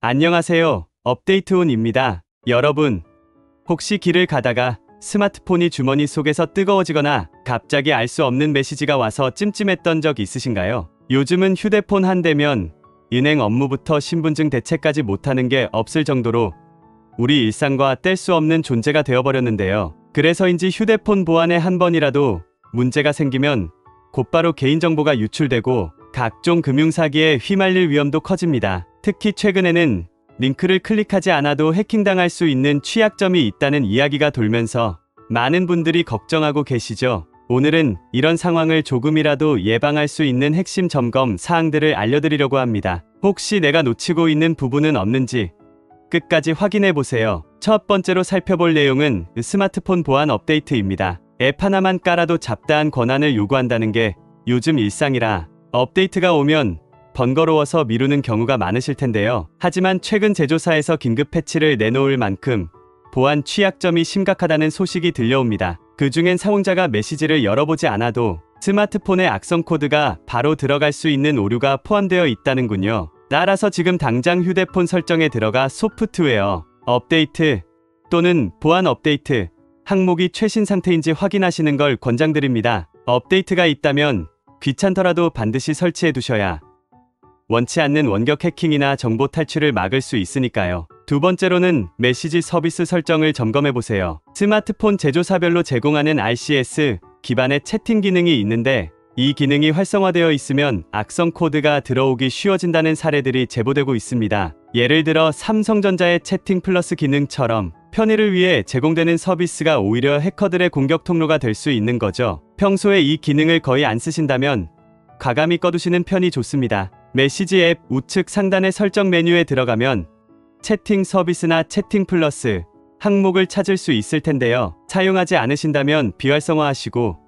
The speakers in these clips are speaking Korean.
안녕하세요. 업데이트온입니다. 여러분, 혹시 길을 가다가 스마트폰이 주머니 속에서 뜨거워지거나 갑자기 알 수 없는 메시지가 와서 찜찜했던 적 있으신가요? 요즘은 휴대폰 한 대면 은행 업무부터 신분증 대체까지 못하는 게 없을 정도로 우리 일상과 뗄 수 없는 존재가 되어버렸는데요. 그래서인지 휴대폰 보안에 한 번이라도 문제가 생기면 곧바로 개인정보가 유출되고 각종 금융사기에 휘말릴 위험도 커집니다. 특히 최근에는 링크를 클릭하지 않아도 해킹당할 수 있는 취약점이 있다는 이야기가 돌면서 많은 분들이 걱정하고 계시죠. 오늘은 이런 상황을 조금이라도 예방할 수 있는 핵심 점검 사항들을 알려드리려고 합니다. 혹시 내가 놓치고 있는 부분은 없는지 끝까지 확인해 보세요. 첫 번째로 살펴볼 내용은 스마트폰 보안 업데이트입니다. 앱 하나만 깔아도 잡다한 권한을 요구한다는 게 요즘 일상이라 업데이트가 오면 번거로워서 미루는 경우가 많으실 텐데요. 하지만 최근 제조사에서 긴급 패치를 내놓을 만큼 보안 취약점이 심각하다는 소식이 들려옵니다. 그중엔 사용자가 메시지를 열어보지 않아도 스마트폰에 악성 코드가 바로 들어갈 수 있는 오류가 포함되어 있다는군요. 따라서 지금 당장 휴대폰 설정에 들어가 소프트웨어 업데이트 또는 보안 업데이트 항목이 최신 상태인지 확인하시는 걸 권장드립니다. 업데이트가 있다면 귀찮더라도 반드시 설치해 두셔야 원치 않는 원격 해킹이나 정보 탈취를 막을 수 있으니까요. 두 번째로는 메시지 서비스 설정을 점검해 보세요. 스마트폰 제조사별로 제공하는 RCS 기반의 채팅 기능이 있는데 이 기능이 활성화되어 있으면 악성 코드가 들어오기 쉬워진다는 사례들이 제보되고 있습니다. 예를 들어 삼성전자의 채팅 플러스 기능처럼 편의를 위해 제공되는 서비스가 오히려 해커들의 공격 통로가 될 수 있는 거죠. 평소에 이 기능을 거의 안 쓰신다면 과감히 꺼두시는 편이 좋습니다. 메시지 앱 우측 상단의 설정 메뉴에 들어가면 채팅 서비스나 채팅 플러스 항목을 찾을 수 있을 텐데요. 사용하지 않으신다면 비활성화하시고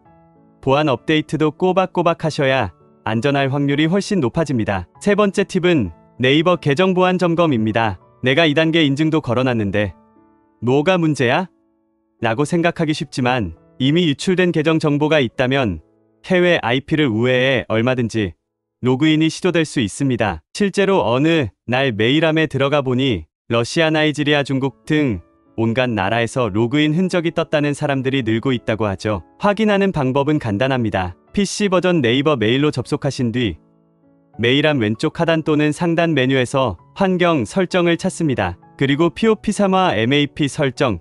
보안 업데이트도 꼬박꼬박 하셔야 안전할 확률이 훨씬 높아집니다. 세 번째 팁은 네이버 계정 보안 점검입니다. 내가 2단계 인증도 걸어놨는데 뭐가 문제야? 라고 생각하기 쉽지만 이미 유출된 계정 정보가 있다면 해외 IP를 우회해 얼마든지 로그인이 시도될 수 있습니다. 실제로 어느 날 메일함에 들어가 보니 러시아, 나이지리아, 중국 등 온갖 나라에서 로그인 흔적이 떴다는 사람들이 늘고 있다고 하죠. 확인하는 방법은 간단합니다. PC 버전 네이버 메일로 접속하신 뒤 메일함 왼쪽 하단 또는 상단 메뉴에서 환경 설정을 찾습니다. 그리고 POP3화 MAP 설정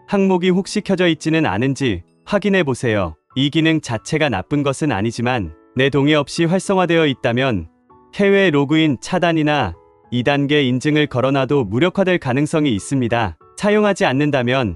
항목이 혹시 켜져 있지는 않은지 확인해 보세요. 이 기능 자체가 나쁜 것은 아니지만 내 동의 없이 활성화되어 있다면 해외 로그인 차단이나 2단계 인증을 걸어놔도 무력화될 가능성이 있습니다. 사용하지 않는다면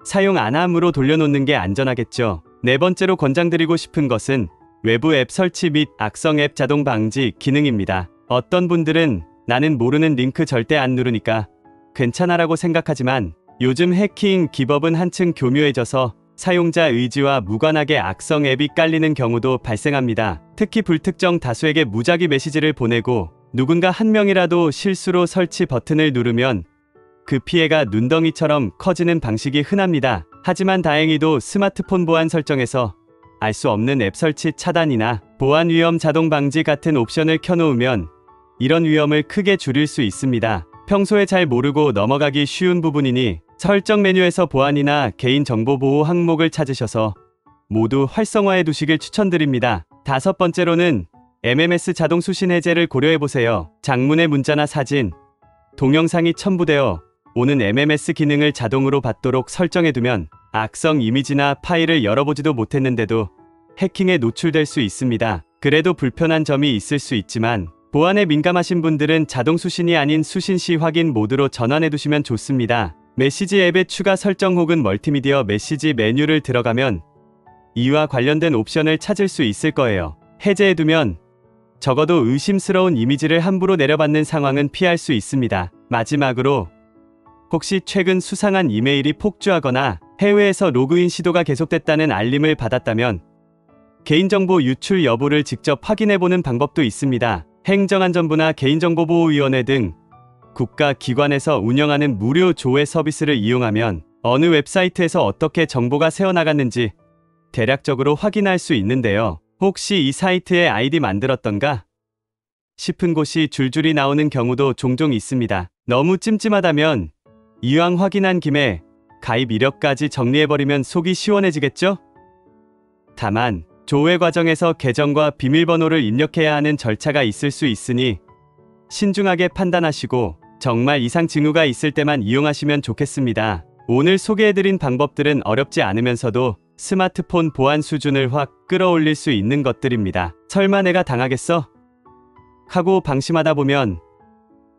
사용 안 함으로 돌려놓는 게 안전하겠죠. 네 번째로 권장드리고 싶은 것은 외부 앱 설치 및 악성 앱 자동 방지 기능입니다. 어떤 분들은 나는 모르는 링크 절대 안 누르니까 괜찮아라고 생각하지만 요즘 해킹 기법은 한층 교묘해져서 사용자 의지와 무관하게 악성 앱이 깔리는 경우도 발생합니다. 특히 불특정 다수에게 무작위 메시지를 보내고 누군가 한 명이라도 실수로 설치 버튼을 누르면 그 피해가 눈덩이처럼 커지는 방식이 흔합니다. 하지만 다행히도 스마트폰 보안 설정에서 알 수 없는 앱 설치 차단이나 보안 위험 자동 방지 같은 옵션을 켜놓으면 이런 위험을 크게 줄일 수 있습니다. 평소에 잘 모르고 넘어가기 쉬운 부분이니 설정 메뉴에서 보안이나 개인정보 보호 항목을 찾으셔서 모두 활성화해 두시길 추천드립니다. 다섯 번째로는 MMS 자동 수신 해제를 고려해보세요. 장문의 문자나 사진, 동영상이 첨부되어 오는 MMS 기능을 자동으로 받도록 설정해두면 악성 이미지나 파일을 열어보지도 못했는데도 해킹에 노출될 수 있습니다. 그래도 불편한 점이 있을 수 있지만 보안에 민감하신 분들은 자동 수신이 아닌 수신 시 확인 모드로 전환해두시면 좋습니다. 메시지 앱의 추가 설정 혹은 멀티미디어 메시지 메뉴를 들어가면 이와 관련된 옵션을 찾을 수 있을 거예요. 해제해두면 적어도 의심스러운 이미지를 함부로 내려받는 상황은 피할 수 있습니다. 마지막으로 혹시 최근 수상한 이메일이 폭주하거나 해외에서 로그인 시도가 계속됐다는 알림을 받았다면 개인정보 유출 여부를 직접 확인해보는 방법도 있습니다. 행정안전부나 개인정보보호위원회 등 국가기관에서 운영하는 무료 조회 서비스를 이용하면 어느 웹사이트에서 어떻게 정보가 새어나갔는지 대략적으로 확인할 수 있는데요. 혹시 이 사이트의 아이디 만들었던가 싶은 곳이 줄줄이 나오는 경우도 종종 있습니다. 너무 찜찜하다면 이왕 확인한 김에 가입 이력까지 정리해버리면 속이 시원해지겠죠? 다만 조회 과정에서 계정과 비밀번호를 입력해야 하는 절차가 있을 수 있으니 신중하게 판단하시고 정말 이상 징후가 있을 때만 이용하시면 좋겠습니다. 오늘 소개해드린 방법들은 어렵지 않으면서도 스마트폰 보안 수준을 확 끌어올릴 수 있는 것들입니다. 설마 내가 당하겠어? 하고 방심하다 보면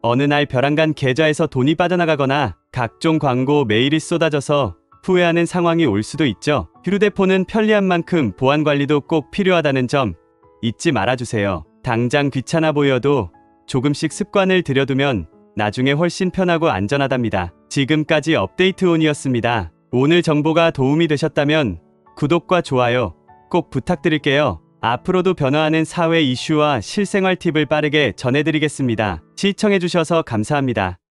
어느 날 벼랑간 계좌에서 돈이 빠져나가거나 각종 광고 메일이 쏟아져서 후회하는 상황이 올 수도 있죠. 휴대폰은 편리한 만큼 보안 관리도 꼭 필요하다는 점 잊지 말아주세요. 당장 귀찮아 보여도 조금씩 습관을 들여두면 나중에 훨씬 편하고 안전하답니다. 지금까지 업데이트온이었습니다. 오늘 정보가 도움이 되셨다면 구독과 좋아요 꼭 부탁드릴게요. 앞으로도 변화하는 사회 이슈와 실생활 팁을 빠르게 전해드리겠습니다. 시청해주셔서 감사합니다.